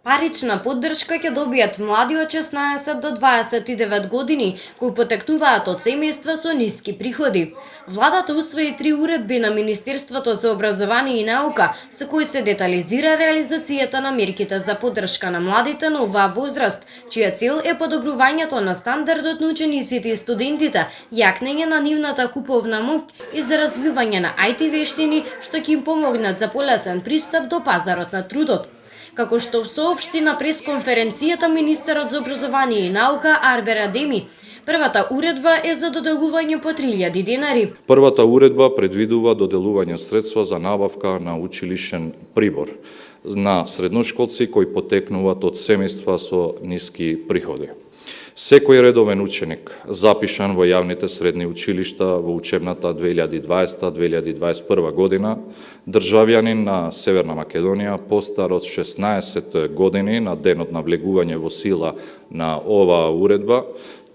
Парична поддршка ќе добијат млади од 16 до 29 години кои потекнуваат од семејства со ниски приходи. Владата усвои 3 уредби на Министерството за образование и наука со кои се детализира реализацијата на мерките за поддршка на младите на оваа возраст, чија цел е подобрувањето на стандардот на учениците и студентите, јакнење на нивната куповна моќ и за развивање на IT вештини што ќе им помогнат за полесен пристап до пазарот на трудот. Како што соопшти на пресконференцијата министерот за образование и наука Арбер Адеми, првата уредба е за доделување по 3000 денари. Првата уредба предвидува доделување средства за набавка на училишен прибор на средношколци кои потекнуваат од семејства со ниски приходи. Секој редовен ученик, запишан во јавните средни училишта во учебната 2020-2021 година, државјанин на Северна Македонија, постар од 16 години на денот на влегување во сила на оваа уредба,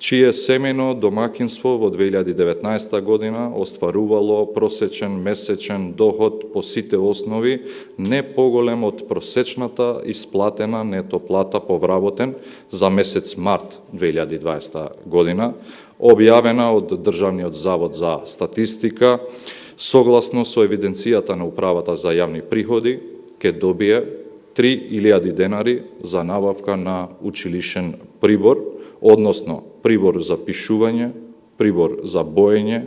чие семејно домакинство во 2019 година остварувало просечен месечен доход по сите основи не поголем од просечната исплатена нето плата по вработен за месец март 2020 година, објавена од Државниот завод за статистика, согласно со евиденцијата на Управата за јавни приходи, ќе добие 3000 денари за набавка на училишен прибор, односно прибор за пишување, прибор за боење,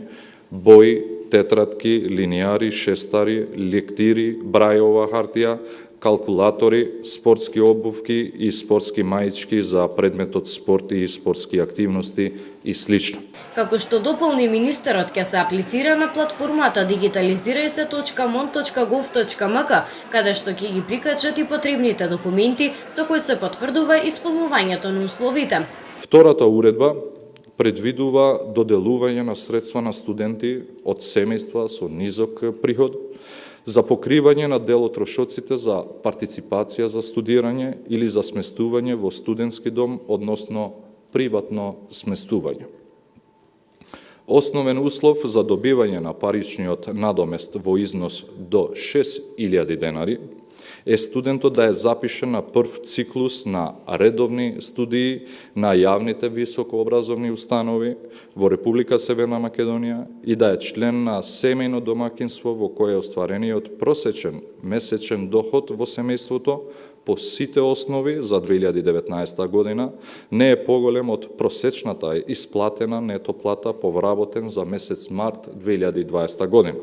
бои, тетратки, линијари, шестари, лектири, брајова хартија, калкулатори, спортски обувки и спортски маички за предметот спорт и спортски активности и слично. Како што дополни министерот, ќе се аплицира на платформата digitalizirajse.mon.gov.mk, каде што ќе ги прикачат и потребните документи со кои се потврдува исполнувањето на условите. Втората уредба предвидува доделување на средства на студенти од семејства со низок приход за покривање на дел од трошоците за партиципација за студирање или за сместување во студентски дом, односно приватно сместување. Основен услов за добивање на паричниот надомест во износ до 6000 денари е студентот да е запишен на прв циклус на редовни студии на јавните високообразовни установи во Република Северна Македонија и да е член на семејно домакинство во кое е остварениот просечен месечен доход во семејството по сите основи за 2019 година не е поголем од просечната исплатена нето плата по вработен за месец март 2020 година.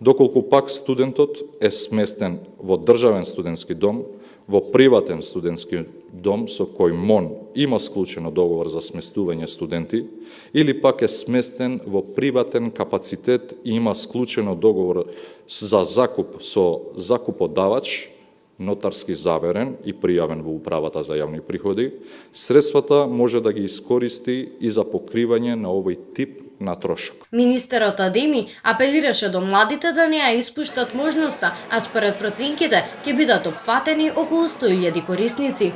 Доколку пак студентот е сместен во државен студентски дом, во приватен студентски дом со кој МОН има склучено договор за сместување студенти, или пак е сместен во приватен капацитет и има склучено договор за закуп со закуподавач, нотарски заверен и пријавен во Управата за јавни приходи, средствата може да ги искористи и за покривање на овој тип на трошок. Министерот Адеми апелираше до младите да не ја испуштат можноста, а според проценките ќе бидат опфатени околу 100.000 корисници.